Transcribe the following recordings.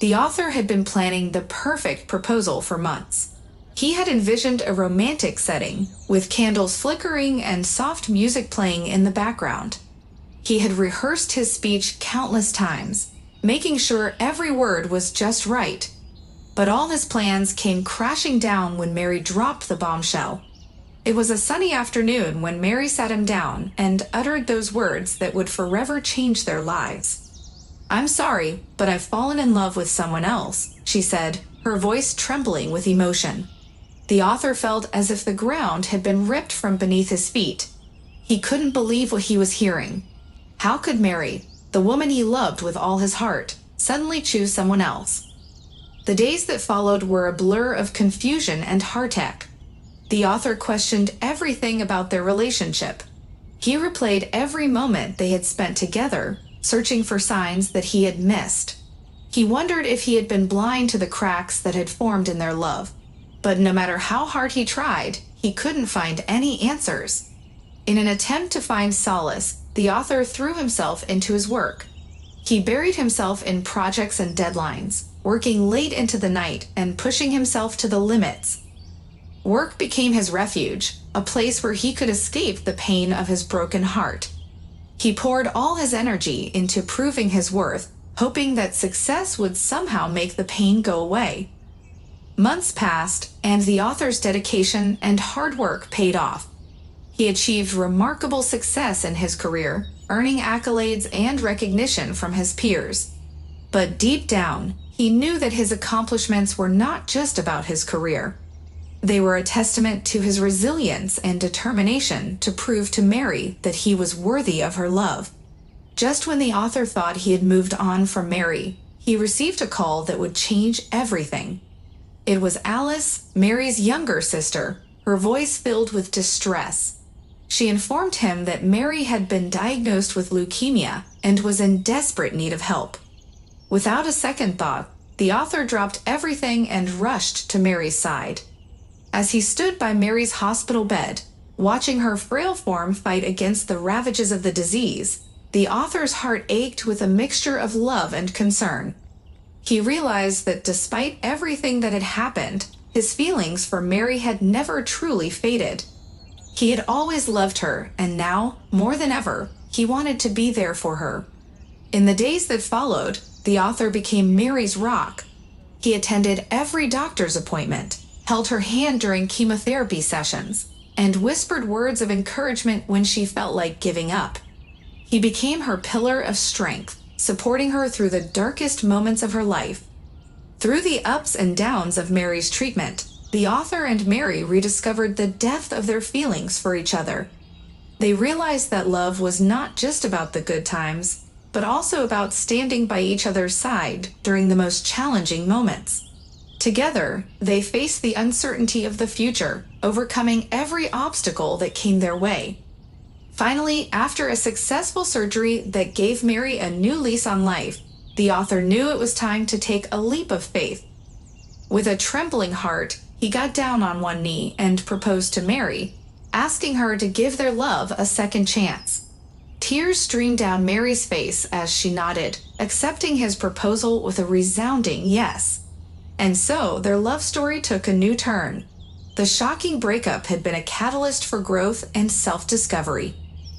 The author had been planning the perfect proposal for months. He had envisioned a romantic setting, with candles flickering and soft music playing in the background. He had rehearsed his speech countless times, making sure every word was just right. But all his plans came crashing down when Mary dropped the bombshell. It was a sunny afternoon when Mary sat him down and uttered those words that would forever change their lives. "I'm sorry, but I've fallen in love with someone else," she said, her voice trembling with emotion. The author felt as if the ground had been ripped from beneath his feet. He couldn't believe what he was hearing. How could Mary, the woman he loved with all his heart, suddenly choose someone else? The days that followed were a blur of confusion and heartache. The author questioned everything about their relationship. He replayed every moment they had spent together, searching for signs that he had missed. He wondered if he had been blind to the cracks that had formed in their love. But no matter how hard he tried, he couldn't find any answers. In an attempt to find solace, the author threw himself into his work. He buried himself in projects and deadlines, working late into the night and pushing himself to the limits. Work became his refuge, a place where he could escape the pain of his broken heart. He poured all his energy into proving his worth, hoping that success would somehow make the pain go away. Months passed, and the author's dedication and hard work paid off. He achieved remarkable success in his career, earning accolades and recognition from his peers. But deep down, he knew that his accomplishments were not just about his career. They were a testament to his resilience and determination to prove to Mary that he was worthy of her love. Just when the author thought he had moved on from Mary, he received a call that would change everything. It was Alice, Mary's younger sister, her voice filled with distress. She informed him that Mary had been diagnosed with leukemia and was in desperate need of help. Without a second thought, the author dropped everything and rushed to Mary's side. As he stood by Mary's hospital bed, watching her frail form fight against the ravages of the disease, the author's heart ached with a mixture of love and concern. He realized that despite everything that had happened, his feelings for Mary had never truly faded. He had always loved her, and now, more than ever, he wanted to be there for her. In the days that followed, the author became Mary's rock. He attended every doctor's appointment, held her hand during chemotherapy sessions, and whispered words of encouragement when she felt like giving up. He became her pillar of strength, supporting her through the darkest moments of her life. Through the ups and downs of Mary's treatment, the author and Mary rediscovered the depth of their feelings for each other. They realized that love was not just about the good times, but also about standing by each other's side during the most challenging moments. Together, they faced the uncertainty of the future, overcoming every obstacle that came their way. Finally, after a successful surgery that gave Mary a new lease on life, the author knew it was time to take a leap of faith. With a trembling heart, he got down on one knee and proposed to Mary, asking her to give their love a second chance. Tears streamed down Mary's face as she nodded, accepting his proposal with a resounding yes. And so their love story took a new turn. The shocking breakup had been a catalyst for growth and self-discovery.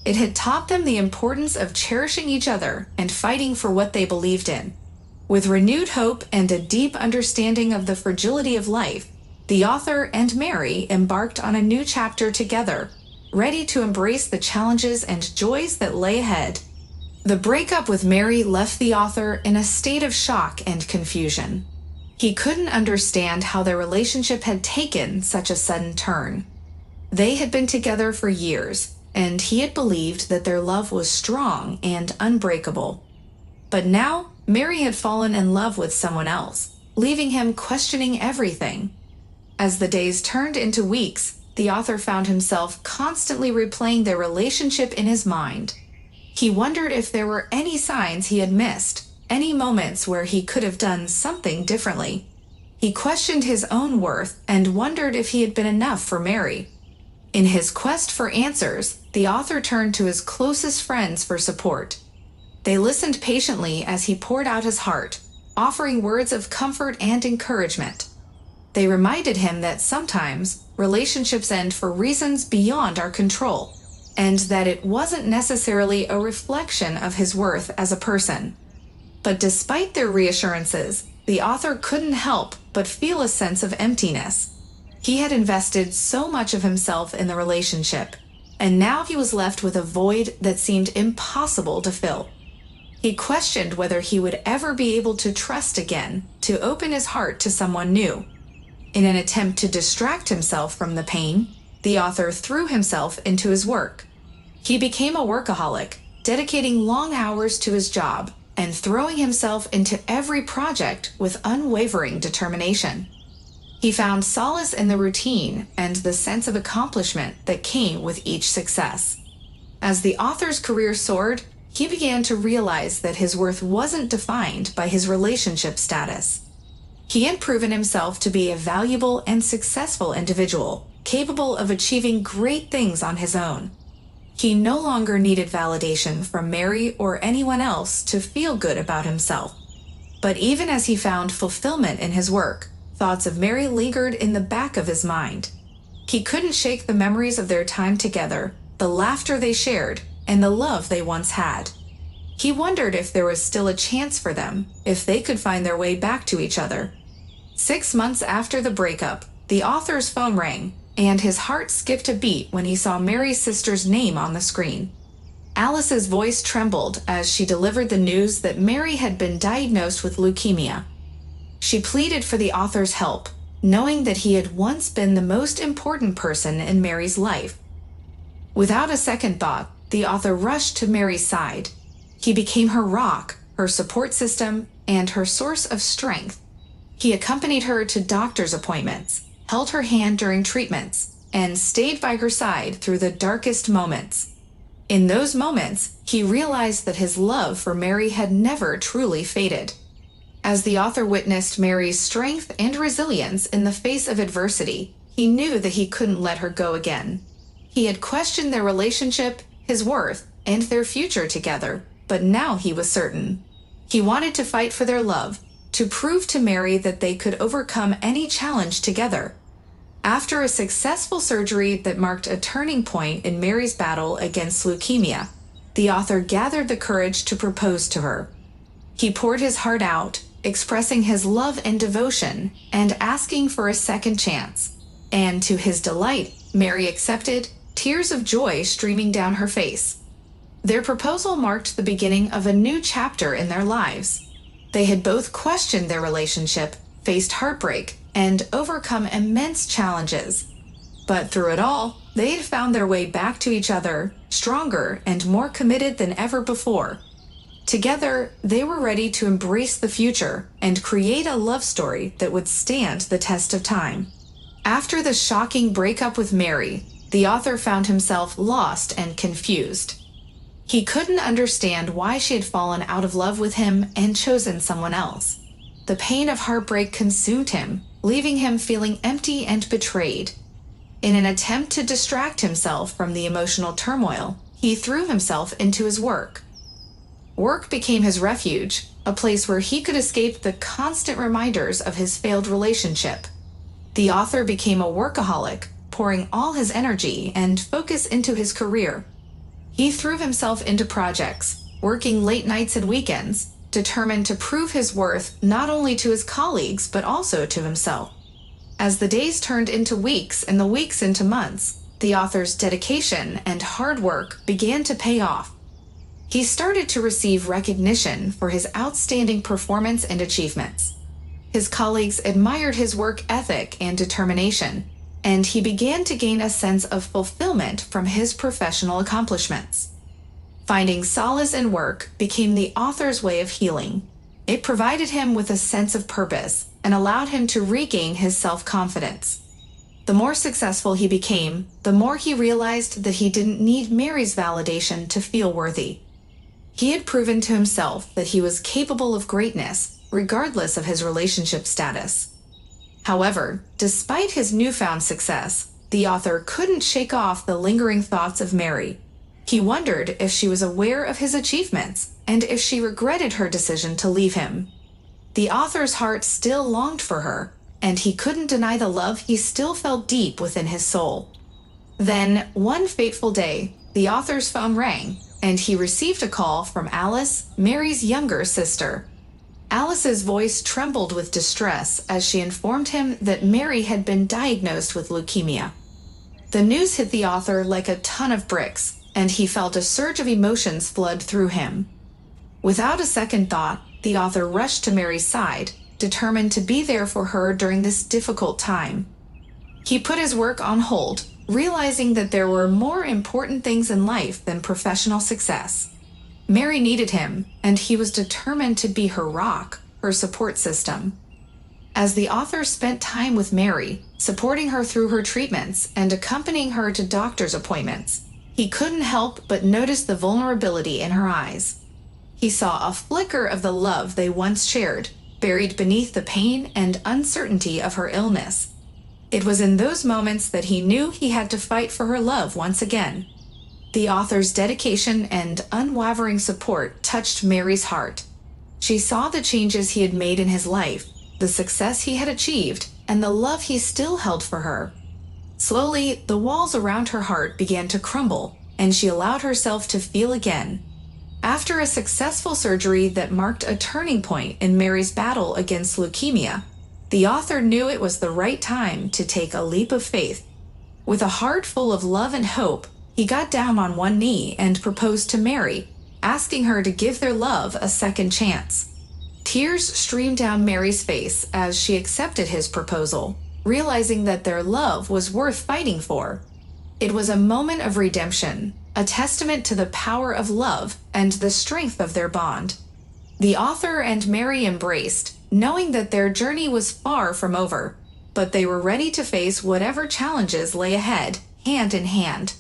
It had taught them the importance of cherishing each other and fighting for what they believed in. With renewed hope and a deep understanding of the fragility of life, the author and Mary embarked on a new chapter together, ready to embrace the challenges and joys that lay ahead. The breakup with Mary left the author in a state of shock and confusion. He couldn't understand how their relationship had taken such a sudden turn. They had been together for years, and he had believed that their love was strong and unbreakable. But now, Mary had fallen in love with someone else, leaving him questioning everything. As the days turned into weeks, the author found himself constantly replaying their relationship in his mind. He wondered if there were any signs he had missed, any moments where he could have done something differently. He questioned his own worth and wondered if he had been enough for Mary. In his quest for answers, the author turned to his closest friends for support. They listened patiently as he poured out his heart, offering words of comfort and encouragement. They reminded him that sometimes relationships end for reasons beyond our control, and that it wasn't necessarily a reflection of his worth as a person. But despite their reassurances, the author couldn't help but feel a sense of emptiness. He had invested so much of himself in the relationship, and now he was left with a void that seemed impossible to fill. He questioned whether he would ever be able to trust again, to open his heart to someone new. In an attempt to distract himself from the pain, the author threw himself into his work. He became a workaholic, dedicating long hours to his job and throwing himself into every project with unwavering determination. He found solace in the routine and the sense of accomplishment that came with each success. As the author's career soared, he began to realize that his worth wasn't defined by his relationship status. He had proven himself to be a valuable and successful individual, capable of achieving great things on his own. He no longer needed validation from Mary or anyone else to feel good about himself. But even as he found fulfillment in his work, thoughts of Mary lingered in the back of his mind. He couldn't shake the memories of their time together, the laughter they shared, and the love they once had. He wondered if there was still a chance for them, if they could find their way back to each other. 6 months after the breakup, the author's phone rang, and his heart skipped a beat when he saw Mary's sister's name on the screen. Alice's voice trembled as she delivered the news that Mary had been diagnosed with leukemia. She pleaded for the author's help, knowing that he had once been the most important person in Mary's life. Without a second thought, the author rushed to Mary's side. He became her rock, her support system, and her source of strength. He accompanied her to doctor's appointments, held her hand during treatments, and stayed by her side through the darkest moments. In those moments, he realized that his love for Mary had never truly faded. As the author witnessed Mary's strength and resilience in the face of adversity, he knew that he couldn't let her go again. He had questioned their relationship, his worth, and their future together, but now he was certain. He wanted to fight for their love, to prove to Mary that they could overcome any challenge together. After a successful surgery that marked a turning point in Mary's battle against leukemia, the author gathered the courage to propose to her. He poured his heart out, expressing his love and devotion, and asking for a second chance. And to his delight, Mary accepted, tears of joy streaming down her face. Their proposal marked the beginning of a new chapter in their lives. They had both questioned their relationship, faced heartbreak, and overcome immense challenges. But through it all, they had found their way back to each other, stronger and more committed than ever before. Together, they were ready to embrace the future and create a love story that would stand the test of time. After the shocking breakup with Mary, the author found himself lost and confused. He couldn't understand why she had fallen out of love with him and chosen someone else. The pain of heartbreak consumed him, leaving him feeling empty and betrayed. In an attempt to distract himself from the emotional turmoil, he threw himself into his work. Work became his refuge, a place where he could escape the constant reminders of his failed relationship. The author became a workaholic, pouring all his energy and focus into his career. He threw himself into projects, working late nights and weekends, determined to prove his worth not only to his colleagues but also to himself. As the days turned into weeks and the weeks into months, the author's dedication and hard work began to pay off. He started to receive recognition for his outstanding performance and achievements. His colleagues admired his work ethic and determination, and he began to gain a sense of fulfillment from his professional accomplishments. Finding solace in work became the author's way of healing. It provided him with a sense of purpose and allowed him to regain his self-confidence. The more successful he became, the more he realized that he didn't need Mary's validation to feel worthy. He had proven to himself that he was capable of greatness, regardless of his relationship status. However, despite his newfound success, the author couldn't shake off the lingering thoughts of Mary. He wondered if she was aware of his achievements and if she regretted her decision to leave him. The author's heart still longed for her, and he couldn't deny the love he still felt deep within his soul. Then, one fateful day, the author's phone rang, and he received a call from Alice, Mary's younger sister. Alice's voice trembled with distress as she informed him that Mary had been diagnosed with leukemia. The news hit the author like a ton of bricks, and he felt a surge of emotions flood through him. Without a second thought, the author rushed to Mary's side, determined to be there for her during this difficult time. He put his work on hold, realizing that there were more important things in life than professional success. Mary needed him, and he was determined to be her rock, her support system. As the author spent time with Mary, supporting her through her treatments and accompanying her to doctor's appointments, he couldn't help but notice the vulnerability in her eyes. He saw a flicker of the love they once shared, buried beneath the pain and uncertainty of her illness. It was in those moments that he knew he had to fight for her love once again. The author's dedication and unwavering support touched Mary's heart. She saw the changes he had made in his life, the success he had achieved, and the love he still held for her. Slowly, the walls around her heart began to crumble, and she allowed herself to feel again. After a successful surgery that marked a turning point in Mary's battle against leukemia, the author knew it was the right time to take a leap of faith. With a heart full of love and hope, he got down on one knee and proposed to Mary, asking her to give their love a second chance. Tears streamed down Mary's face as she accepted his proposal, realizing that their love was worth fighting for. It was a moment of redemption, a testament to the power of love and the strength of their bond. The author and Mary embraced, knowing that their journey was far from over, but they were ready to face whatever challenges lay ahead, hand in hand.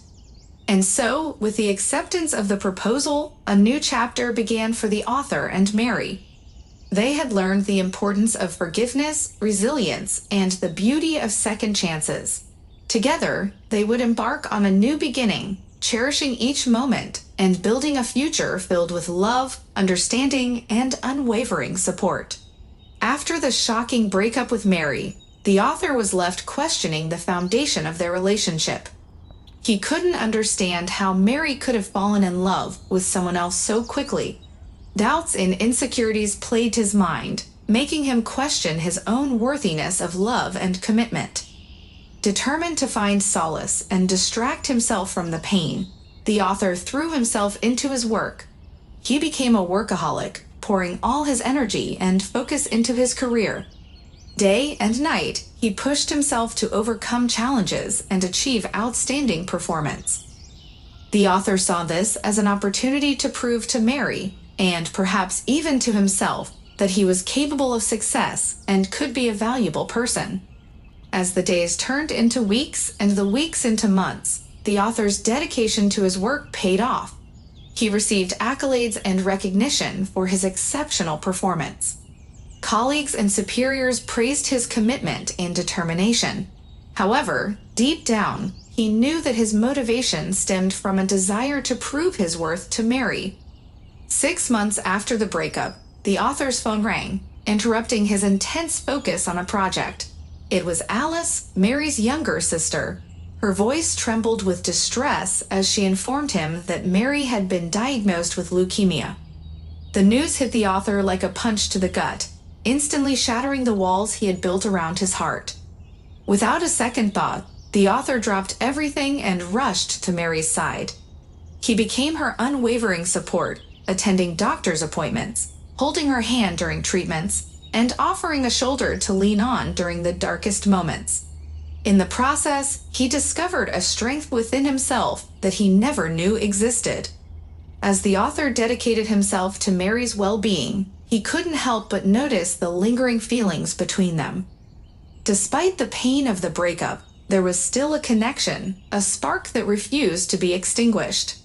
And so, with the acceptance of the proposal, a new chapter began for the author and Mary. They had learned the importance of forgiveness, resilience, and the beauty of second chances. Together, they would embark on a new beginning, cherishing each moment and building a future filled with love, understanding, and unwavering support. After the shocking breakup with Mary, the author was left questioning the foundation of their relationship. He couldn't understand how Mary could have fallen in love with someone else so quickly. Doubts and insecurities plagued his mind, making him question his own worthiness of love and commitment. Determined to find solace and distract himself from the pain, the author threw himself into his work. He became a workaholic, pouring all his energy and focus into his career. Day and night, he pushed himself to overcome challenges and achieve outstanding performance. The author saw this as an opportunity to prove to Mary, and perhaps even to himself, that he was capable of success and could be a valuable person. As the days turned into weeks and the weeks into months, the author's dedication to his work paid off. He received accolades and recognition for his exceptional performance. Colleagues and superiors praised his commitment and determination. However, deep down, he knew that his motivation stemmed from a desire to prove his worth to Mary. 6 months after the breakup, the author's phone rang, interrupting his intense focus on a project. It was Alice, Mary's younger sister. Her voice trembled with distress as she informed him that Mary had been diagnosed with leukemia. The news hit the author like a punch to the gut, instantly shattering the walls he had built around his heart. Without a second thought, the author dropped everything and rushed to Mary's side. He became her unwavering support, attending doctor's appointments, holding her hand during treatments, and offering a shoulder to lean on during the darkest moments. In the process, he discovered a strength within himself that he never knew existed. As the author dedicated himself to Mary's well-being, he couldn't help but notice the lingering feelings between them. Despite the pain of the breakup, there was still a connection, a spark that refused to be extinguished.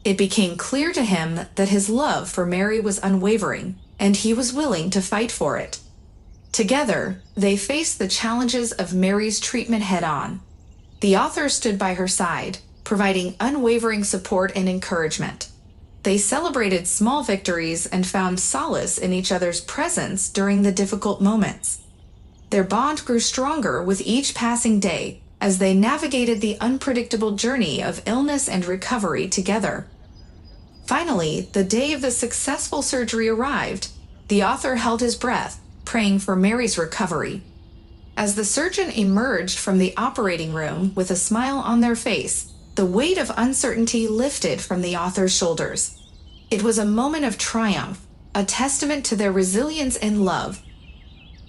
It became clear to him that his love for Mary was unwavering, and he was willing to fight for it. Together, they faced the challenges of Mary's treatment head-on. The author stood by her side, providing unwavering support and encouragement. They celebrated small victories and found solace in each other's presence during the difficult moments. Their bond grew stronger with each passing day as they navigated the unpredictable journey of illness and recovery together. Finally, the day of the successful surgery arrived. The author held his breath, praying for Mary's recovery. As the surgeon emerged from the operating room with a smile on their face, the weight of uncertainty lifted from the author's shoulders. It was a moment of triumph, a testament to their resilience and love.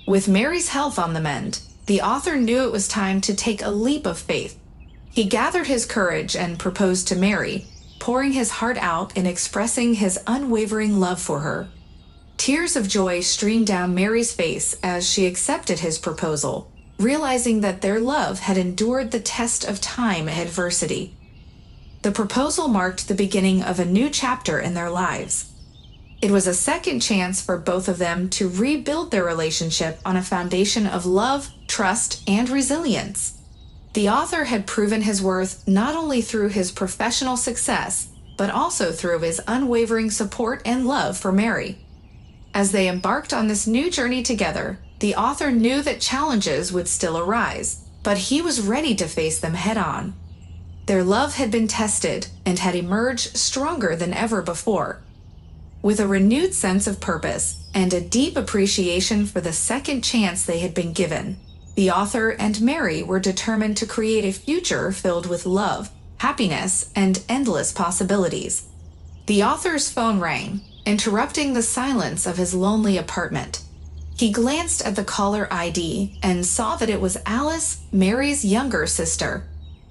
With Mary's health on the mend, the author knew it was time to take a leap of faith. He gathered his courage and proposed to Mary, pouring his heart out and expressing his unwavering love for her. Tears of joy streamed down Mary's face as she accepted his proposal, realizing that their love had endured the test of time and adversity. The proposal marked the beginning of a new chapter in their lives. It was a second chance for both of them to rebuild their relationship on a foundation of love, trust, and resilience. The author had proven his worth not only through his professional success, but also through his unwavering support and love for Mary. As they embarked on this new journey together, the author knew that challenges would still arise, but he was ready to face them head-on. Their love had been tested and had emerged stronger than ever before. With a renewed sense of purpose and a deep appreciation for the second chance they had been given, the author and Mary were determined to create a future filled with love, happiness, and endless possibilities. The author's phone rang, interrupting the silence of his lonely apartment. He glanced at the caller ID and saw that it was Alice, Mary's younger sister.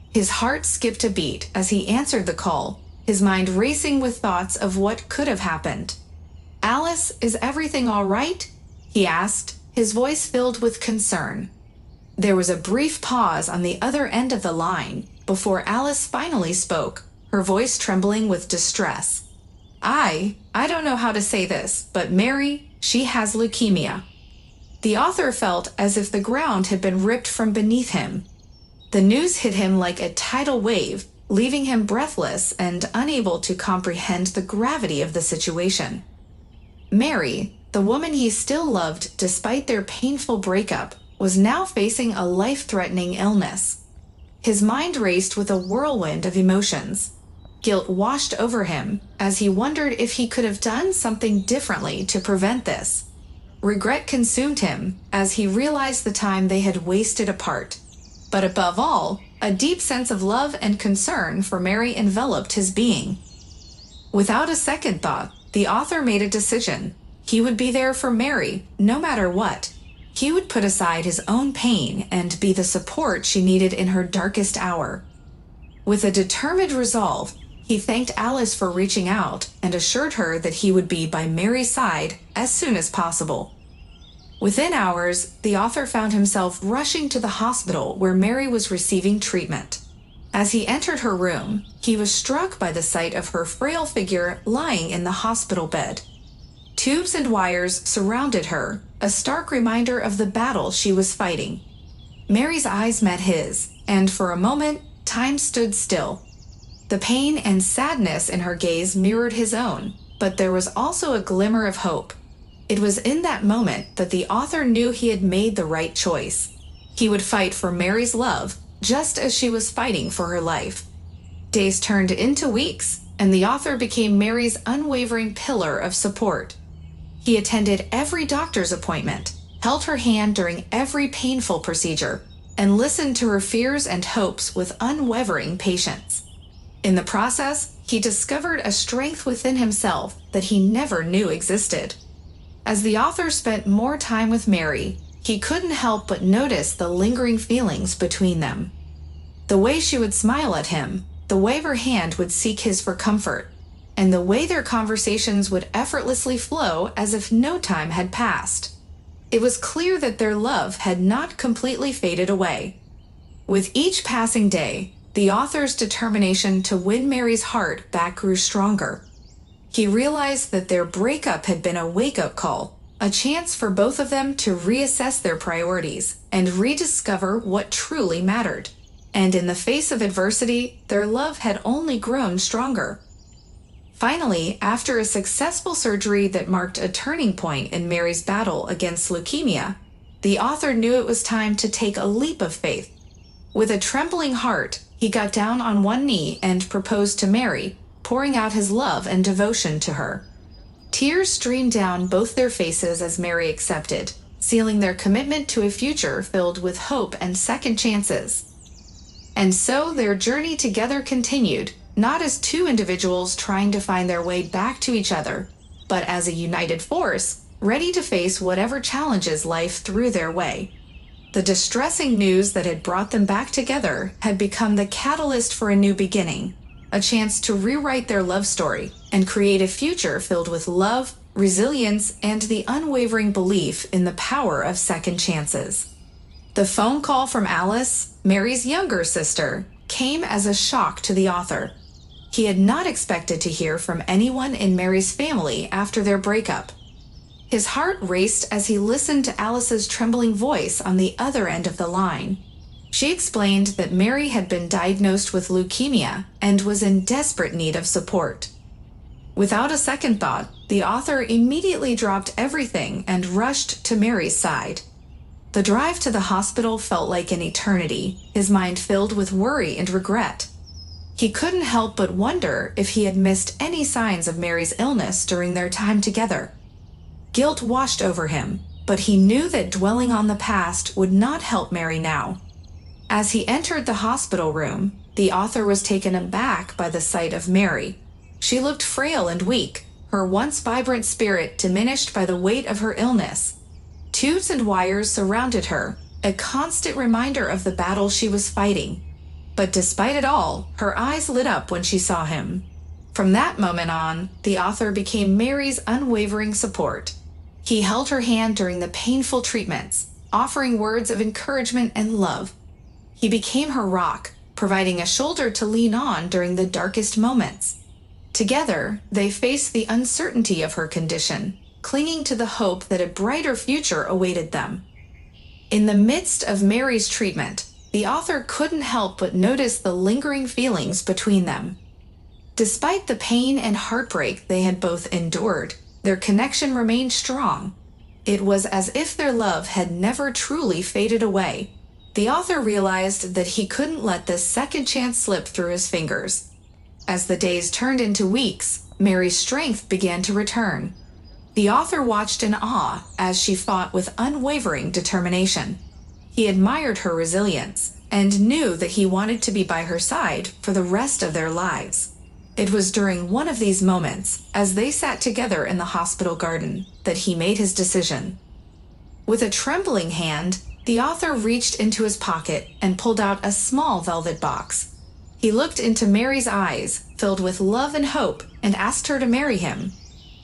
His heart skipped a beat as he answered the call, his mind racing with thoughts of what could have happened. "Alice, is everything all right?" he asked, his voice filled with concern. There was a brief pause on the other end of the line before Alice finally spoke, her voice trembling with distress. I don't know how to say this, but Mary, she has leukemia." The author felt as if the ground had been ripped from beneath him. The news hit him like a tidal wave, leaving him breathless and unable to comprehend the gravity of the situation. Mary, the woman he still loved despite their painful breakup, was now facing a life-threatening illness. His mind raced with a whirlwind of emotions. Guilt washed over him as he wondered if he could have done something differently to prevent this. Regret consumed him as he realized the time they had wasted apart. But above all, a deep sense of love and concern for Mary enveloped his being. Without a second thought, the author made a decision. He would be there for Mary, no matter what. He would put aside his own pain and be the support she needed in her darkest hour. With a determined resolve, he thanked Alice for reaching out and assured her that he would be by Mary's side as soon as possible. Within hours, the author found himself rushing to the hospital where Mary was receiving treatment. As he entered her room, he was struck by the sight of her frail figure lying in the hospital bed. Tubes and wires surrounded her, a stark reminder of the battle she was fighting. Mary's eyes met his, and for a moment, time stood still. The pain and sadness in her gaze mirrored his own, but there was also a glimmer of hope. It was in that moment that the author knew he had made the right choice. He would fight for Mary's love, just as she was fighting for her life. Days turned into weeks, and the author became Mary's unwavering pillar of support. He attended every doctor's appointment, held her hand during every painful procedure, and listened to her fears and hopes with unwavering patience. In the process, he discovered a strength within himself that he never knew existed. As the author spent more time with Mary, he couldn't help but notice the lingering feelings between them. The way she would smile at him, the way her hand would seek his for comfort, and the way their conversations would effortlessly flow as if no time had passed. It was clear that their love had not completely faded away. With each passing day, the author's determination to win Mary's heart back grew stronger. He realized that their breakup had been a wake-up call, a chance for both of them to reassess their priorities and rediscover what truly mattered. And in the face of adversity, their love had only grown stronger. Finally, after a successful surgery that marked a turning point in Mary's battle against leukemia, the author knew it was time to take a leap of faith. With a trembling heart, he got down on one knee and proposed to Mary, pouring out his love and devotion to her. Tears streamed down both their faces as Mary accepted, sealing their commitment to a future filled with hope and second chances. And so their journey together continued, not as two individuals trying to find their way back to each other, but as a united force, ready to face whatever challenges life threw their way. The distressing news that had brought them back together had become the catalyst for a new beginning, a chance to rewrite their love story and create a future filled with love, resilience, and the unwavering belief in the power of second chances. The phone call from Alice, Mary's younger sister, came as a shock to the author. He had not expected to hear from anyone in Mary's family after their breakup. His heart raced as he listened to Alice's trembling voice on the other end of the line. She explained that Mary had been diagnosed with leukemia and was in desperate need of support. Without a second thought, the author immediately dropped everything and rushed to Mary's side. The drive to the hospital felt like an eternity, his mind filled with worry and regret. He couldn't help but wonder if he had missed any signs of Mary's illness during their time together. Guilt washed over him, but he knew that dwelling on the past would not help Mary now. As he entered the hospital room, the author was taken aback by the sight of Mary. She looked frail and weak, her once vibrant spirit diminished by the weight of her illness. Tubes and wires surrounded her, a constant reminder of the battle she was fighting. But despite it all, her eyes lit up when she saw him. From that moment on, the author became Mary's unwavering support. He held her hand during the painful treatments, offering words of encouragement and love. He became her rock, providing a shoulder to lean on during the darkest moments. Together, they faced the uncertainty of her condition, clinging to the hope that a brighter future awaited them. In the midst of Mary's treatment, the author couldn't help but notice the lingering feelings between them. Despite the pain and heartbreak they had both endured, their connection remained strong. It was as if their love had never truly faded away. The author realized that he couldn't let this second chance slip through his fingers. As the days turned into weeks, Mary's strength began to return. The author watched in awe as she fought with unwavering determination. He admired her resilience and knew that he wanted to be by her side for the rest of their lives. It was during one of these moments, as they sat together in the hospital garden, that he made his decision. With a trembling hand, the author reached into his pocket and pulled out a small velvet box. He looked into Mary's eyes, filled with love and hope, and asked her to marry him.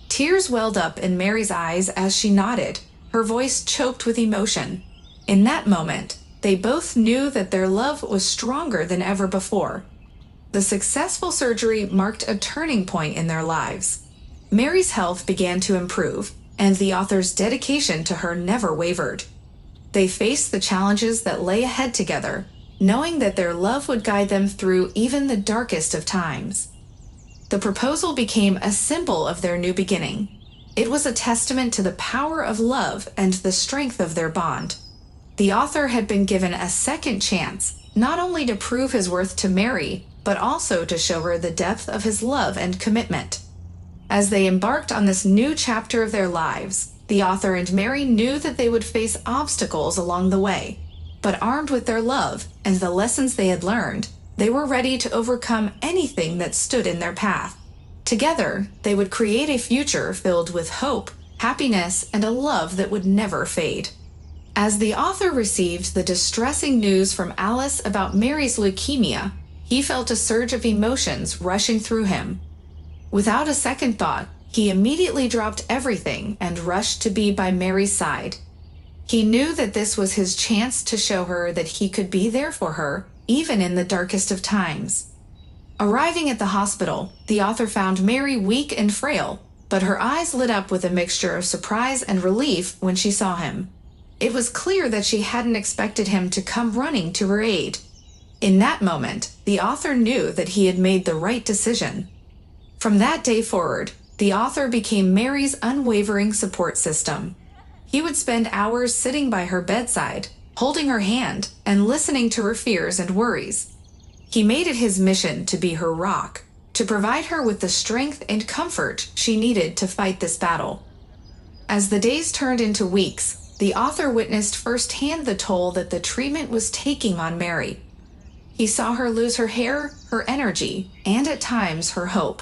Tears welled up in Mary's eyes as she nodded, her voice choked with emotion. In that moment, they both knew that their love was stronger than ever before. The successful surgery marked a turning point in their lives. Mary's health began to improve, and the author's dedication to her never wavered. They faced the challenges that lay ahead together, knowing that their love would guide them through even the darkest of times. The proposal became a symbol of their new beginning. It was a testament to the power of love and the strength of their bond. The author had been given a second chance, not only to prove his worth to Mary, but also to show her the depth of his love and commitment. As they embarked on this new chapter of their lives, the author and Mary knew that they would face obstacles along the way, but armed with their love and the lessons they had learned, they were ready to overcome anything that stood in their path. Together, they would create a future filled with hope, happiness, and a love that would never fade. As the author received the distressing news from Alice about Mary's leukemia, he felt a surge of emotions rushing through him. Without a second thought, he immediately dropped everything and rushed to be by Mary's side. He knew that this was his chance to show her that he could be there for her, even in the darkest of times. Arriving at the hospital, the author found Mary weak and frail, but her eyes lit up with a mixture of surprise and relief when she saw him. It was clear that she hadn't expected him to come running to her aid. In that moment, the author knew that he had made the right decision. From that day forward, the author became Mary's unwavering support system. He would spend hours sitting by her bedside, holding her hand, and listening to her fears and worries. He made it his mission to be her rock, to provide her with the strength and comfort she needed to fight this battle. As the days turned into weeks, the author witnessed firsthand the toll that the treatment was taking on Mary. He saw her lose her hair, her energy, and at times her hope.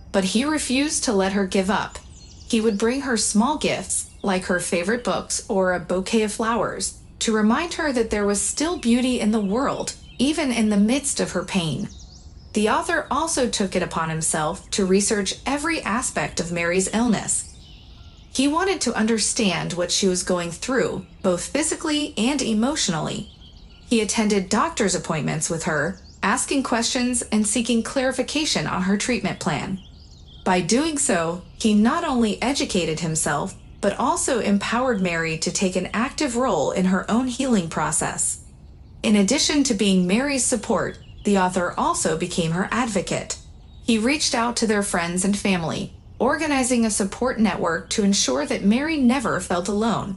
But he refused to let her give up. He would bring her small gifts, like her favorite books or a bouquet of flowers, to remind her that there was still beauty in the world, even in the midst of her pain. The author also took it upon himself to research every aspect of Mary's illness. He wanted to understand what she was going through, both physically and emotionally. He attended doctor's appointments with her, asking questions and seeking clarification on her treatment plan. By doing so, he not only educated himself, but also empowered Mary to take an active role in her own healing process. In addition to being Mary's support, the author also became her advocate. He reached out to their friends and family, organizing a support network to ensure that Mary never felt alone.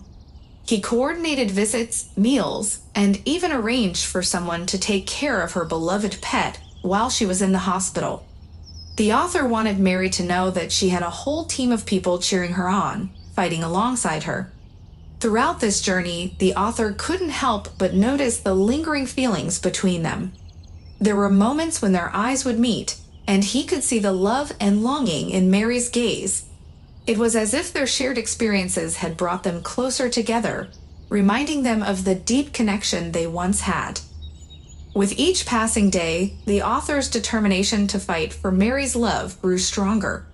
He coordinated visits, meals, and even arranged for someone to take care of her beloved pet while she was in the hospital. The author wanted Mary to know that she had a whole team of people cheering her on, fighting alongside her. Throughout this journey, the author couldn't help but notice the lingering feelings between them. There were moments when their eyes would meet, and he could see the love and longing in Mary's gaze. It was as if their shared experiences had brought them closer together, reminding them of the deep connection they once had. With each passing day, the author's determination to fight for Mary's love grew stronger.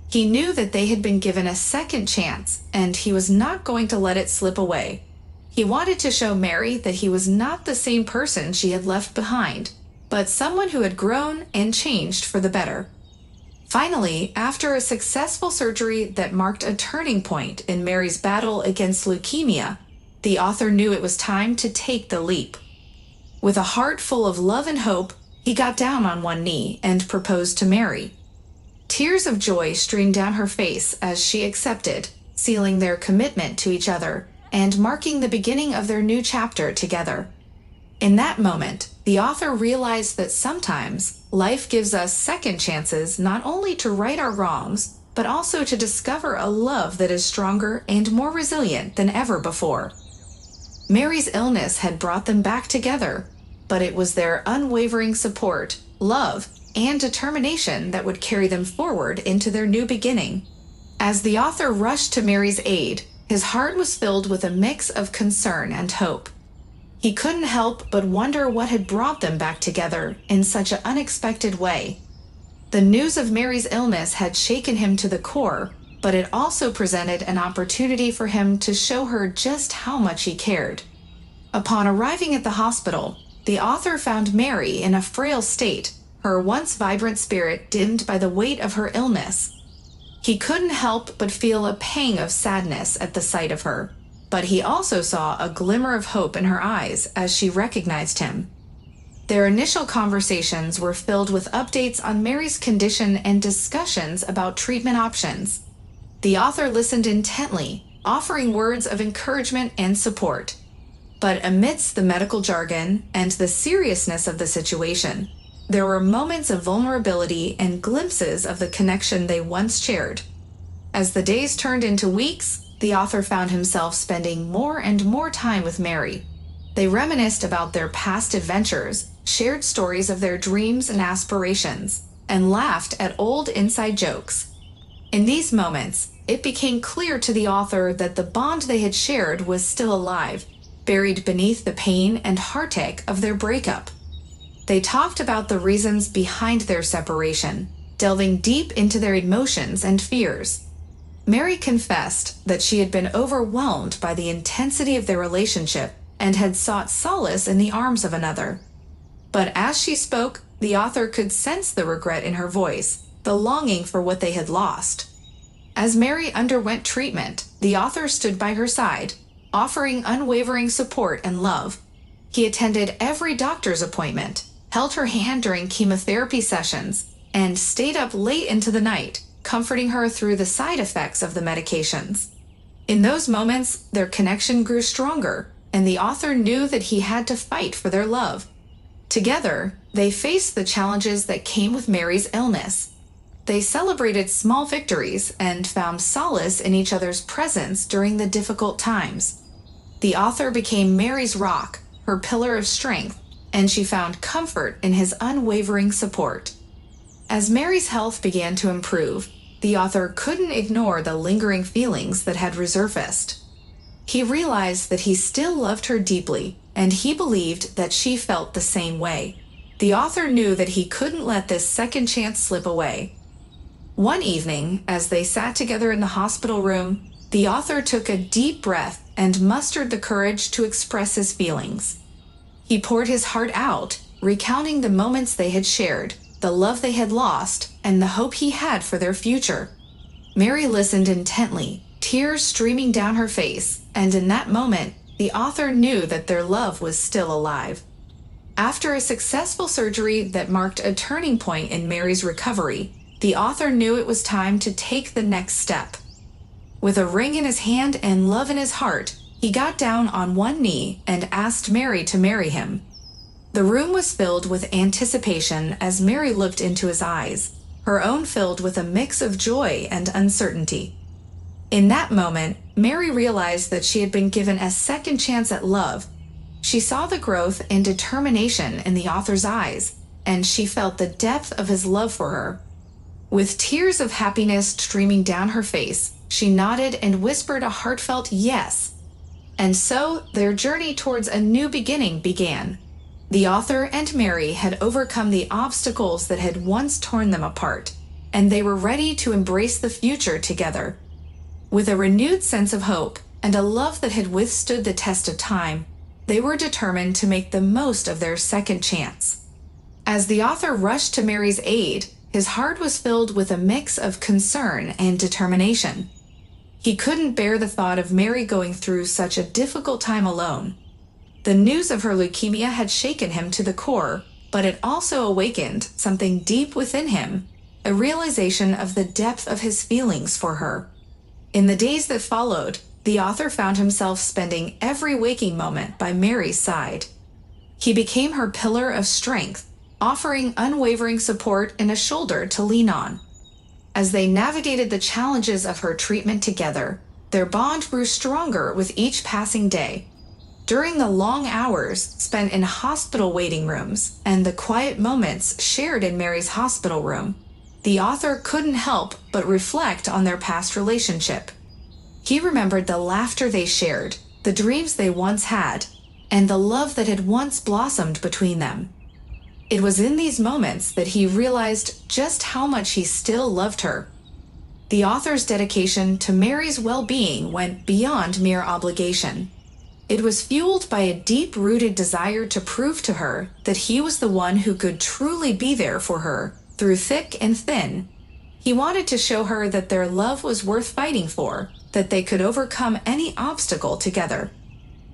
He knew that they had been given a second chance, and he was not going to let it slip away. He wanted to show Mary that he was not the same person she had left behind, but someone who had grown and changed for the better. Finally, after a successful surgery that marked a turning point in Mary's battle against leukemia, the author knew it was time to take the leap. With a heart full of love and hope, he got down on one knee and proposed to Mary. Tears of joy streamed down her face as she accepted, sealing their commitment to each other and marking the beginning of their new chapter together. In that moment, the author realized that sometimes life gives us second chances not only to right our wrongs, but also to discover a love that is stronger and more resilient than ever before. Mary's illness had brought them back together, but it was their unwavering support, love, and determination that would carry them forward into their new beginning. As the author rushed to Mary's aid, his heart was filled with a mix of concern and hope. He couldn't help but wonder what had brought them back together in such an unexpected way. The news of Mary's illness had shaken him to the core, but it also presented an opportunity for him to show her just how much he cared. Upon arriving at the hospital, the author found Mary in a frail state, her once vibrant spirit dimmed by the weight of her illness. He couldn't help but feel a pang of sadness at the sight of her, but he also saw a glimmer of hope in her eyes as she recognized him. Their initial conversations were filled with updates on Mary's condition and discussions about treatment options. The author listened intently, offering words of encouragement and support. But amidst the medical jargon and the seriousness of the situation, there were moments of vulnerability and glimpses of the connection they once shared. As the days turned into weeks, the author found himself spending more and more time with Mary. They reminisced about their past adventures, shared stories of their dreams and aspirations, and laughed at old inside jokes. In these moments, it became clear to the author that the bond they had shared was still alive, buried beneath the pain and heartache of their breakup. They talked about the reasons behind their separation, delving deep into their emotions and fears. Mary confessed that she had been overwhelmed by the intensity of their relationship and had sought solace in the arms of another. But as she spoke, the author could sense the regret in her voice, the longing for what they had lost. As Mary underwent treatment, the author stood by her side, offering unwavering support and love. He attended every doctor's appointment, held her hand during chemotherapy sessions, and stayed up late into the night, comforting her through the side effects of the medications. In those moments, their connection grew stronger, and the author knew that he had to fight for their love. Together, they faced the challenges that came with Mary's illness. They celebrated small victories and found solace in each other's presence during the difficult times. The author became Mary's rock, her pillar of strength, and she found comfort in his unwavering support. As Mary's health began to improve, the author couldn't ignore the lingering feelings that had resurfaced. He realized that he still loved her deeply, and he believed that she felt the same way. The author knew that he couldn't let this second chance slip away. One evening, as they sat together in the hospital room, the author took a deep breath and mustered the courage to express his feelings. He poured his heart out, recounting the moments they had shared, the love they had lost, and the hope he had for their future. Mary listened intently, tears streaming down her face, and in that moment, the author knew that their love was still alive. After a successful surgery that marked a turning point in Mary's recovery, the author knew it was time to take the next step. With a ring in his hand and love in his heart, he got down on one knee and asked Mary to marry him. The room was filled with anticipation as Mary looked into his eyes, her own filled with a mix of joy and uncertainty. In that moment, Mary realized that she had been given a second chance at love. She saw the growth and determination in the author's eyes, and she felt the depth of his love for her. With tears of happiness streaming down her face, she nodded and whispered a heartfelt yes. And so, their journey towards a new beginning began. The author and Mary had overcome the obstacles that had once torn them apart, and they were ready to embrace the future together. With a renewed sense of hope and a love that had withstood the test of time, they were determined to make the most of their second chance. As the author rushed to Mary's aid, his heart was filled with a mix of concern and determination. He couldn't bear the thought of Mary going through such a difficult time alone. The news of her leukemia had shaken him to the core, but it also awakened something deep within him, a realization of the depth of his feelings for her. In the days that followed, the author found himself spending every waking moment by Mary's side. He became her pillar of strength, offering unwavering support and a shoulder to lean on. As they navigated the challenges of her treatment together, their bond grew stronger with each passing day. During the long hours spent in hospital waiting rooms and the quiet moments shared in Mary's hospital room, the author couldn't help but reflect on their past relationship. He remembered the laughter they shared, the dreams they once had, and the love that had once blossomed between them. It was in these moments that he realized just how much he still loved her. The author's dedication to Mary's well-being went beyond mere obligation. It was fueled by a deep-rooted desire to prove to her that he was the one who could truly be there for her through thick and thin. He wanted to show her that their love was worth fighting for, that they could overcome any obstacle together.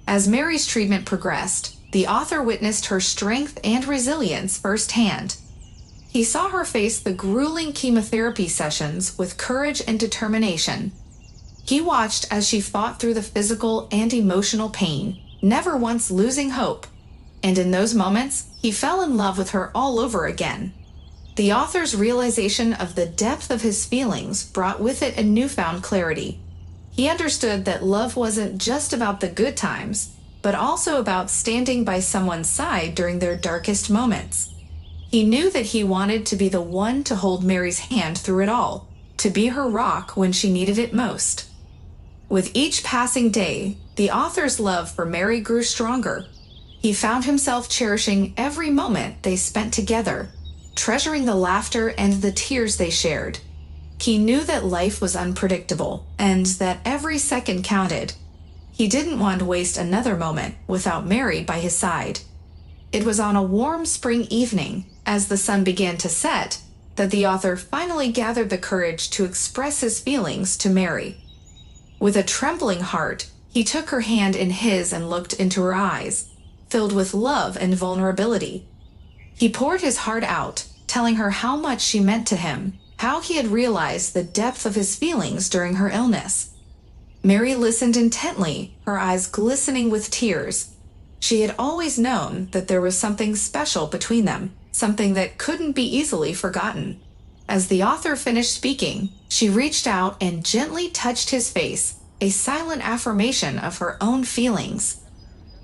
As Mary's treatment progressed, the author witnessed her strength and resilience firsthand. He saw her face the grueling chemotherapy sessions with courage and determination. He watched as she fought through the physical and emotional pain, never once losing hope. And in those moments, he fell in love with her all over again. The author's realization of the depth of his feelings brought with it a newfound clarity. He understood that love wasn't just about the good times, but also about standing by someone's side during their darkest moments. He knew that he wanted to be the one to hold Mary's hand through it all, to be her rock when she needed it most. With each passing day, the author's love for Mary grew stronger. He found himself cherishing every moment they spent together, treasuring the laughter and the tears they shared. He knew that life was unpredictable and that every second counted. He didn't want to waste another moment without Mary by his side. It was on a warm spring evening, as the sun began to set, that the author finally gathered the courage to express his feelings to Mary. With a trembling heart, he took her hand in his and looked into her eyes, filled with love and vulnerability. He poured his heart out, telling her how much she meant to him, how he had realized the depth of his feelings during her illness. Mary listened intently, her eyes glistening with tears. She had always known that there was something special between them, something that couldn't be easily forgotten. As the author finished speaking, she reached out and gently touched his face, a silent affirmation of her own feelings.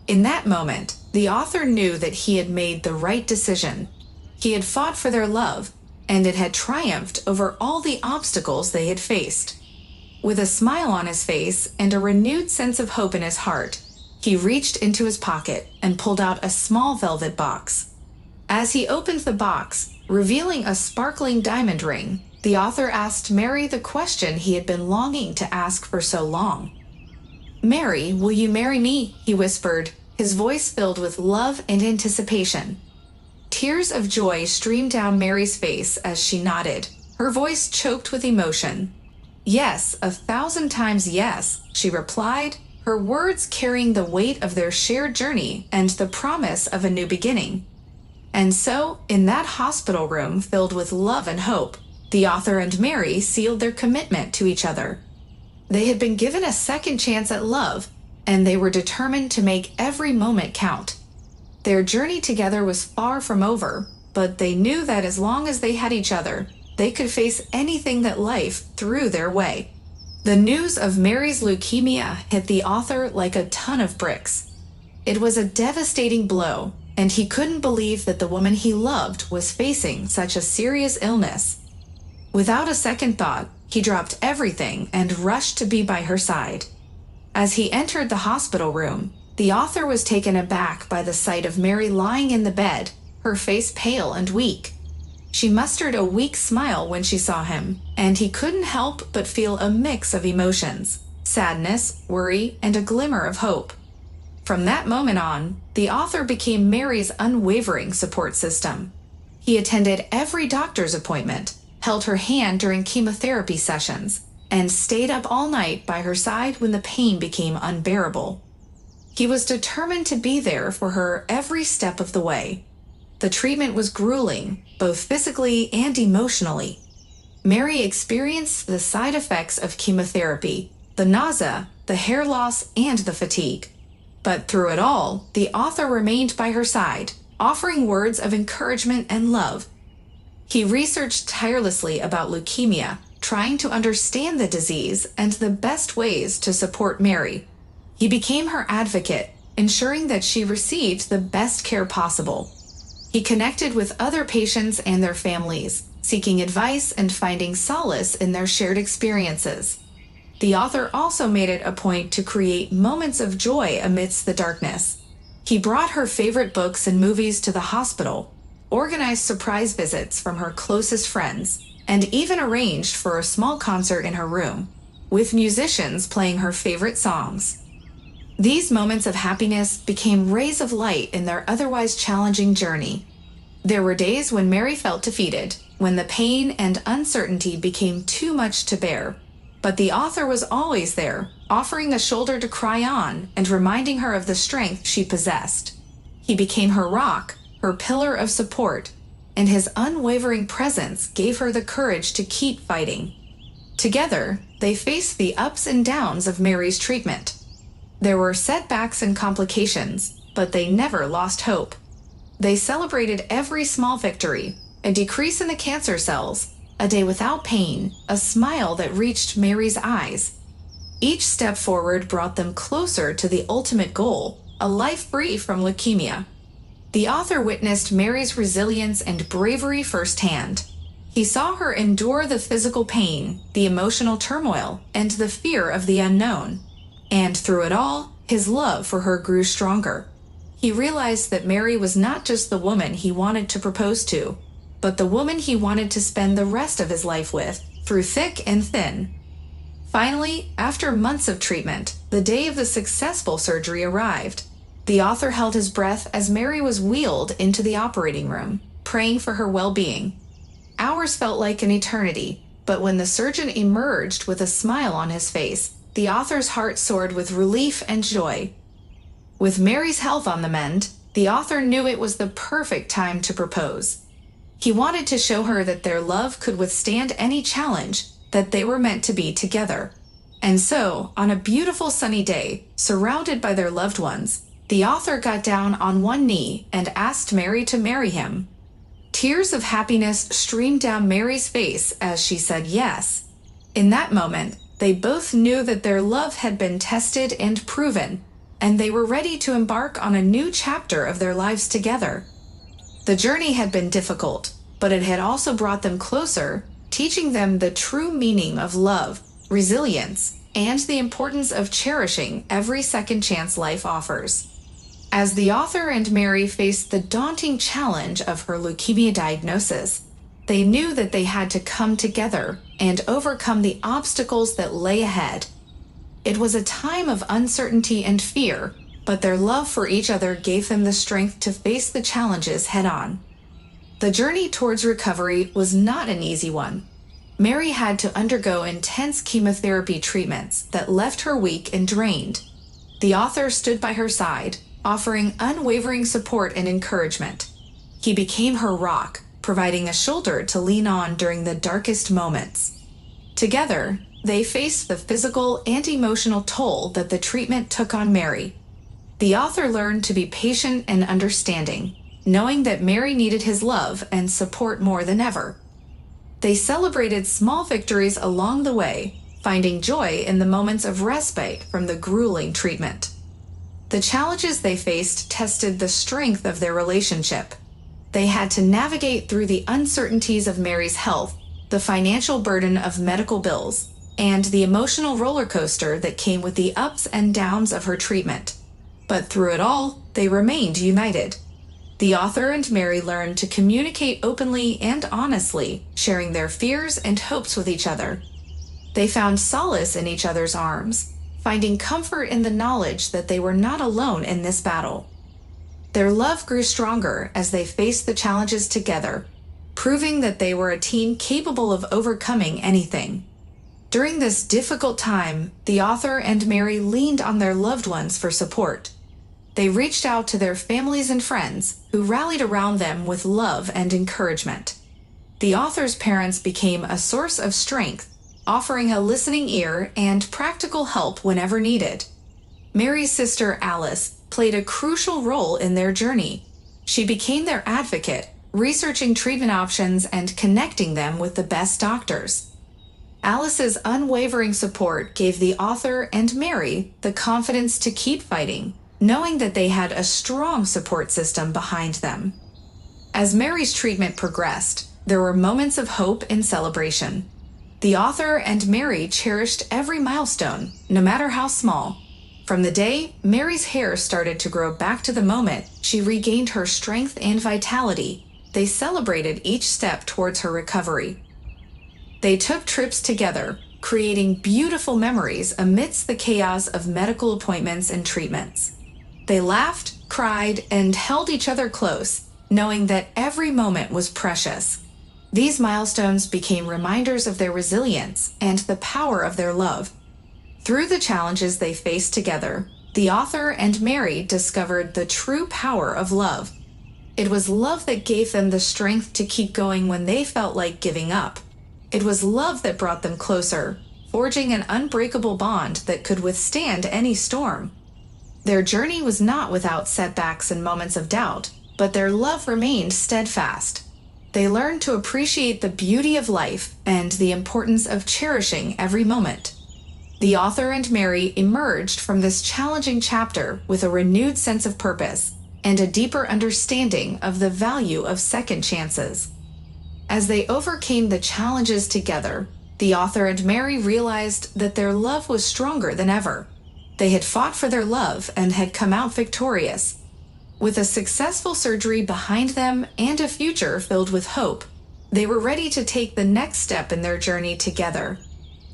In that moment, the author knew that he had made the right decision. He had fought for their love, and it had triumphed over all the obstacles they had faced. With a smile on his face and a renewed sense of hope in his heart, he reached into his pocket and pulled out a small velvet box. As he opened the box, revealing a sparkling diamond ring, the author asked Mary the question he had been longing to ask for so long. "Mary, will you marry me?" he whispered, his voice filled with love and anticipation. Tears of joy streamed down Mary's face as she nodded, her voice choked with emotion. "Yes, 1,000 times yes," she replied, her words carrying the weight of their shared journey and the promise of a new beginning. And so, in that hospital room filled with love and hope, the author and Mary sealed their commitment to each other. They had been given a second chance at love, and they were determined to make every moment count. Their journey together was far from over, but they knew that as long as they had each other, they could face anything that life threw their way. The news of Mary's leukemia hit the author like a ton of bricks. It was a devastating blow, and he couldn't believe that the woman he loved was facing such a serious illness. Without a second thought, he dropped everything and rushed to be by her side. As he entered the hospital room, the author was taken aback by the sight of Mary lying in the bed, her face pale and weak. She mustered a weak smile when she saw him, and he couldn't help but feel a mix of emotions: sadness, worry, and a glimmer of hope. From that moment on, the author became Mary's unwavering support system. He attended every doctor's appointment, held her hand during chemotherapy sessions, and stayed up all night by her side when the pain became unbearable. He was determined to be there for her every step of the way. The treatment was grueling, both physically and emotionally. Mary experienced the side effects of chemotherapy, the nausea, the hair loss, and the fatigue. But through it all, the author remained by her side, offering words of encouragement and love. He researched tirelessly about leukemia, trying to understand the disease and the best ways to support Mary. He became her advocate, ensuring that she received the best care possible. He connected with other patients and their families, seeking advice and finding solace in their shared experiences. The author also made it a point to create moments of joy amidst the darkness. He brought her favorite books and movies to the hospital, organized surprise visits from her closest friends, and even arranged for a small concert in her room, with musicians playing her favorite songs. These moments of happiness became rays of light in their otherwise challenging journey. There were days when Mary felt defeated, when the pain and uncertainty became too much to bear. But the author was always there, offering a shoulder to cry on and reminding her of the strength she possessed. He became her rock, her pillar of support, and his unwavering presence gave her the courage to keep fighting. Together, they faced the ups and downs of Mary's treatment. There were setbacks and complications, but they never lost hope. They celebrated every small victory, a decrease in the cancer cells, a day without pain, a smile that reached Mary's eyes. Each step forward brought them closer to the ultimate goal, a life free from leukemia. The author witnessed Mary's resilience and bravery firsthand. He saw her endure the physical pain, the emotional turmoil, and the fear of the unknown. And through it all, his love for her grew stronger. He realized that Mary was not just the woman he wanted to propose to, but the woman he wanted to spend the rest of his life with, through thick and thin. Finally, after months of treatment, the day of the successful surgery arrived. The author held his breath as Mary was wheeled into the operating room, praying for her well-being. Hours felt like an eternity, but when the surgeon emerged with a smile on his face, the author's heart soared with relief and joy. With Mary's health on the mend, the author knew it was the perfect time to propose. He wanted to show her that their love could withstand any challenge, that they were meant to be together. And so, on a beautiful sunny day, surrounded by their loved ones, the author got down on one knee and asked Mary to marry him. Tears of happiness streamed down Mary's face as she said yes. In that moment, they both knew that their love had been tested and proven, and they were ready to embark on a new chapter of their lives together. The journey had been difficult, but it had also brought them closer, teaching them the true meaning of love, resilience, and the importance of cherishing every second chance life offers. As the author and Mary faced the daunting challenge of her leukemia diagnosis, they knew that they had to come together and overcome the obstacles that lay ahead. It was a time of uncertainty and fear, but their love for each other gave them the strength to face the challenges head-on. The journey towards recovery was not an easy one. Mary had to undergo intense chemotherapy treatments that left her weak and drained. The author stood by her side, offering unwavering support and encouragement. He became her rock, providing a shoulder to lean on during the darkest moments. Together, they faced the physical and emotional toll that the treatment took on Mary. The author learned to be patient and understanding, knowing that Mary needed his love and support more than ever. They celebrated small victories along the way, finding joy in the moments of respite from the grueling treatment. The challenges they faced tested the strength of their relationship. They had to navigate through the uncertainties of Mary's health, the financial burden of medical bills, and the emotional roller coaster that came with the ups and downs of her treatment. But through it all, they remained united. The author and Mary learned to communicate openly and honestly, sharing their fears and hopes with each other. They found solace in each other's arms, finding comfort in the knowledge that they were not alone in this battle. Their love grew stronger as they faced the challenges together, proving that they were a team capable of overcoming anything. During this difficult time, the author and Mary leaned on their loved ones for support. They reached out to their families and friends, who rallied around them with love and encouragement. The author's parents became a source of strength, offering a listening ear and practical help whenever needed. Mary's sister Alice played a crucial role in their journey. She became their advocate, researching treatment options and connecting them with the best doctors. Alice's unwavering support gave the author and Mary the confidence to keep fighting, knowing that they had a strong support system behind them. As Mary's treatment progressed, there were moments of hope and celebration. The author and Mary cherished every milestone, no matter how small. From the day Mary's hair started to grow back to the moment she regained her strength and vitality, they celebrated each step towards her recovery. They took trips together, creating beautiful memories amidst the chaos of medical appointments and treatments. They laughed, cried, and held each other close, knowing that every moment was precious. These milestones became reminders of their resilience and the power of their love. Through the challenges they faced together, the author and Mary discovered the true power of love. It was love that gave them the strength to keep going when they felt like giving up. It was love that brought them closer, forging an unbreakable bond that could withstand any storm. Their journey was not without setbacks and moments of doubt, but their love remained steadfast. They learned to appreciate the beauty of life and the importance of cherishing every moment. The author and Mary emerged from this challenging chapter with a renewed sense of purpose and a deeper understanding of the value of second chances. As they overcame the challenges together, the author and Mary realized that their love was stronger than ever. They had fought for their love and had come out victorious. With a successful surgery behind them and a future filled with hope, they were ready to take the next step in their journey together.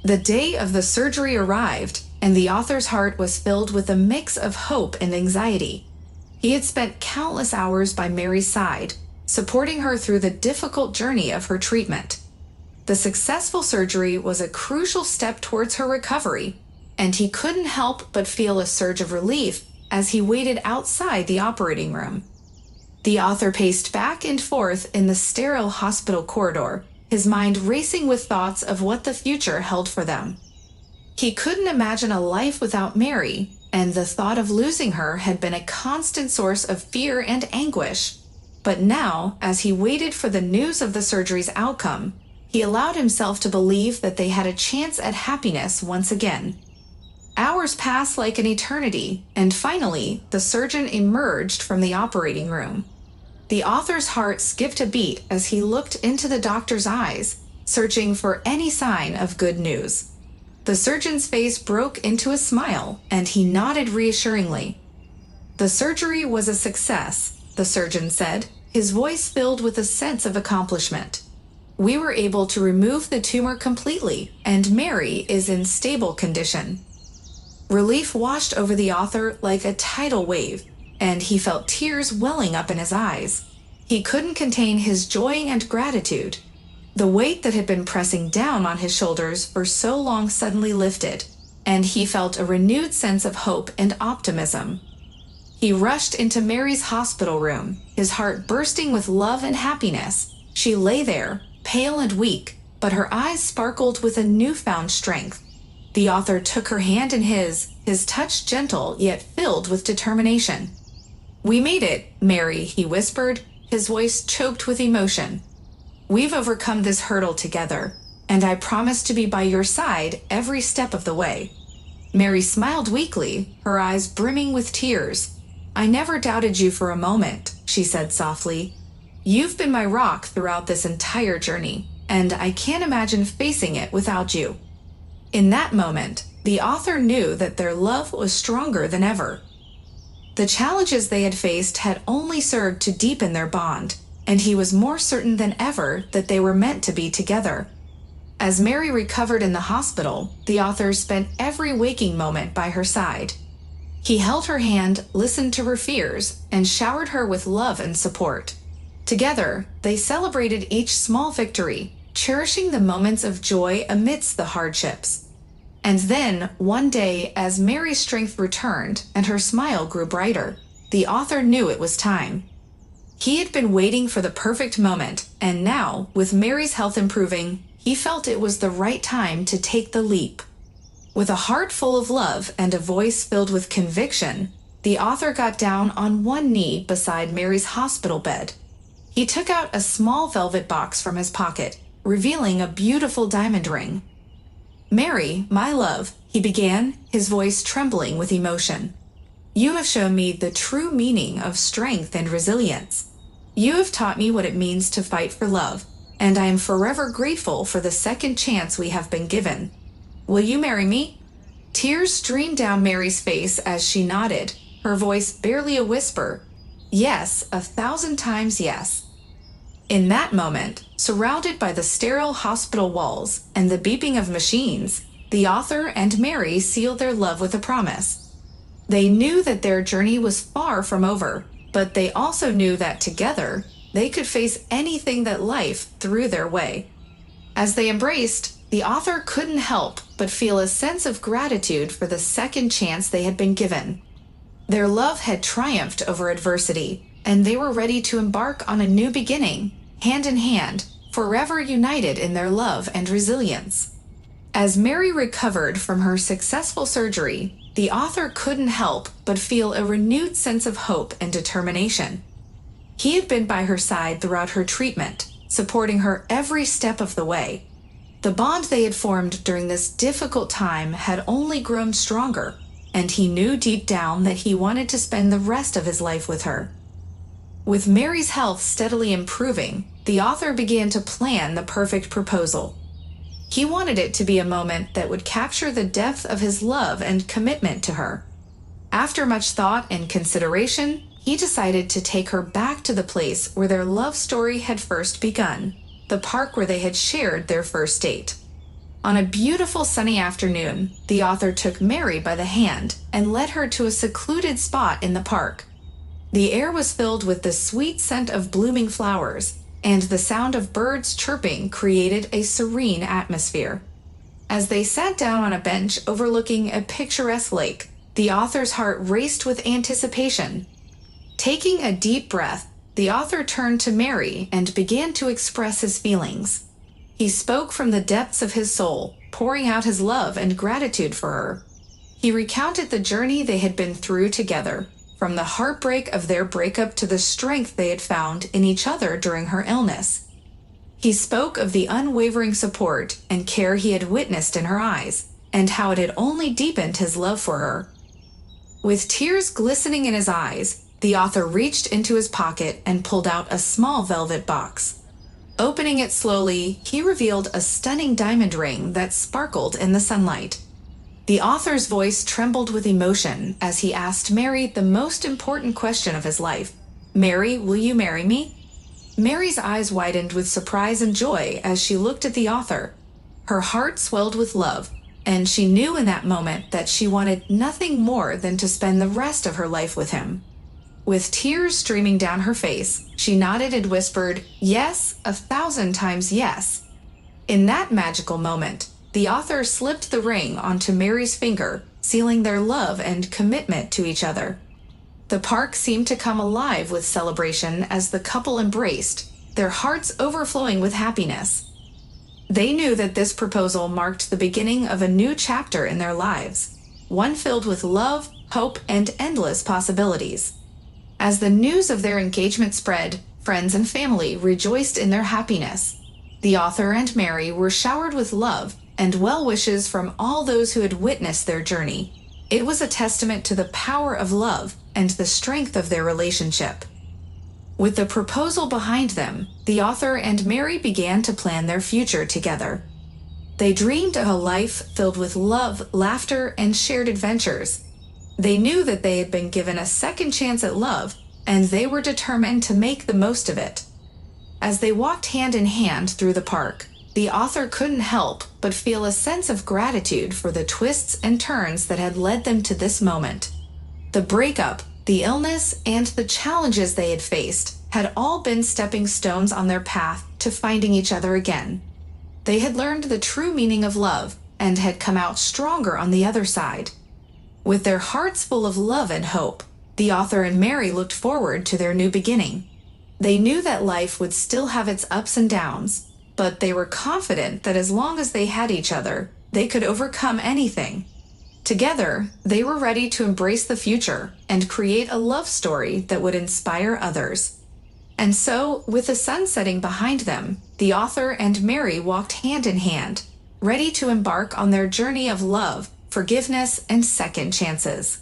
The day of the surgery arrived, and the author's heart was filled with a mix of hope and anxiety. He had spent countless hours by Mary's side, supporting her through the difficult journey of her treatment. The successful surgery was a crucial step towards her recovery, and he couldn't help but feel a surge of relief as he waited outside the operating room. The author paced back and forth in the sterile hospital corridor, his mind racing with thoughts of what the future held for them. He couldn't imagine a life without Mary, and the thought of losing her had been a constant source of fear and anguish. But now, as he waited for the news of the surgery's outcome, he allowed himself to believe that they had a chance at happiness once again. Hours passed like an eternity, and finally, the surgeon emerged from the operating room. The author's heart skipped a beat as he looked into the doctor's eyes, searching for any sign of good news. The surgeon's face broke into a smile, and he nodded reassuringly. "The surgery was a success," the surgeon said, his voice filled with a sense of accomplishment. "We were able to remove the tumor completely, and Mary is in stable condition." Relief washed over the author like a tidal wave, and he felt tears welling up in his eyes. He couldn't contain his joy and gratitude. The weight that had been pressing down on his shoulders for so long suddenly lifted, and he felt a renewed sense of hope and optimism. He rushed into Mary's hospital room, his heart bursting with love and happiness. She lay there, pale and weak, but her eyes sparkled with a newfound strength. The author took her hand in his touch gentle yet filled with determination. "We made it, Mary," he whispered, his voice choked with emotion. "We've overcome this hurdle together, and I promise to be by your side every step of the way." Mary smiled weakly, her eyes brimming with tears. "I never doubted you for a moment," she said softly. "You've been my rock throughout this entire journey, and I can't imagine facing it without you." In that moment, the author knew that their love was stronger than ever. The challenges they had faced had only served to deepen their bond, and he was more certain than ever that they were meant to be together. As Mary recovered in the hospital, the author spent every waking moment by her side. He held her hand, listened to her fears, and showered her with love and support. Together, they celebrated each small victory, cherishing the moments of joy amidst the hardships. And then, one day, as Mary's strength returned and her smile grew brighter, the author knew it was time. He had been waiting for the perfect moment, and now, with Mary's health improving, he felt it was the right time to take the leap. With a heart full of love and a voice filled with conviction, the author got down on one knee beside Mary's hospital bed. He took out a small velvet box from his pocket, revealing a beautiful diamond ring. "Mary, my love," he began, his voice trembling with emotion. "You have shown me the true meaning of strength and resilience. You have taught me what it means to fight for love, and I am forever grateful for the second chance we have been given. Will you marry me?" Tears streamed down Mary's face as she nodded, her voice barely a whisper. "Yes, 1,000 times yes." In that moment, surrounded by the sterile hospital walls and the beeping of machines, the author and Mary sealed their love with a promise. They knew that their journey was far from over, but they also knew that together, they could face anything that life threw their way. As they embraced, the author couldn't help but feel a sense of gratitude for the second chance they had been given. Their love had triumphed over adversity, and they were ready to embark on a new beginning, hand in hand, forever united in their love and resilience. As Mary recovered from her successful surgery, the author couldn't help but feel a renewed sense of hope and determination. He had been by her side throughout her treatment, supporting her every step of the way. The bond they had formed during this difficult time had only grown stronger, and he knew deep down that he wanted to spend the rest of his life with her. With Mary's health steadily improving, the author began to plan the perfect proposal. He wanted it to be a moment that would capture the depth of his love and commitment to her. After much thought and consideration, he decided to take her back to the place where their love story had first begun, the park where they had shared their first date. On a beautiful sunny afternoon, the author took Mary by the hand and led her to a secluded spot in the park. The air was filled with the sweet scent of blooming flowers, and the sound of birds chirping created a serene atmosphere. As they sat down on a bench overlooking a picturesque lake, the author's heart raced with anticipation. Taking a deep breath, the author turned to Mary and began to express his feelings. He spoke from the depths of his soul, pouring out his love and gratitude for her. He recounted the journey they had been through together, from the heartbreak of their breakup to the strength they had found in each other during her illness. He spoke of the unwavering support and care he had witnessed in her eyes, and how it had only deepened his love for her. With tears glistening in his eyes, the author reached into his pocket and pulled out a small velvet box. Opening it slowly, he revealed a stunning diamond ring that sparkled in the sunlight. The author's voice trembled with emotion as he asked Mary the most important question of his life. "Mary, will you marry me?" Mary's eyes widened with surprise and joy as she looked at the author. Her heart swelled with love, and she knew in that moment that she wanted nothing more than to spend the rest of her life with him. With tears streaming down her face, she nodded and whispered, "Yes, 1,000 times yes." In that magical moment, the author slipped the ring onto Mary's finger, sealing their love and commitment to each other. The park seemed to come alive with celebration as the couple embraced, their hearts overflowing with happiness. They knew that this proposal marked the beginning of a new chapter in their lives, one filled with love, hope, and endless possibilities. As the news of their engagement spread, friends and family rejoiced in their happiness. The author and Mary were showered with love and well wishes from all those who had witnessed their journey. It was a testament to the power of love and the strength of their relationship. With the proposal behind them, the author and Mary began to plan their future together. They dreamed of a life filled with love, laughter, and shared adventures. They knew that they had been given a second chance at love, and they were determined to make the most of it. As they walked hand in hand through the park, the author couldn't help but feel a sense of gratitude for the twists and turns that had led them to this moment. The breakup, the illness, and the challenges they had faced had all been stepping stones on their path to finding each other again. They had learned the true meaning of love and had come out stronger on the other side. With their hearts full of love and hope, the author and Mary looked forward to their new beginning. They knew that life would still have its ups and downs, but they were confident that as long as they had each other, they could overcome anything. Together, they were ready to embrace the future and create a love story that would inspire others. And so, with the sun setting behind them, the author and Mary walked hand in hand, ready to embark on their journey of love, forgiveness, and second chances.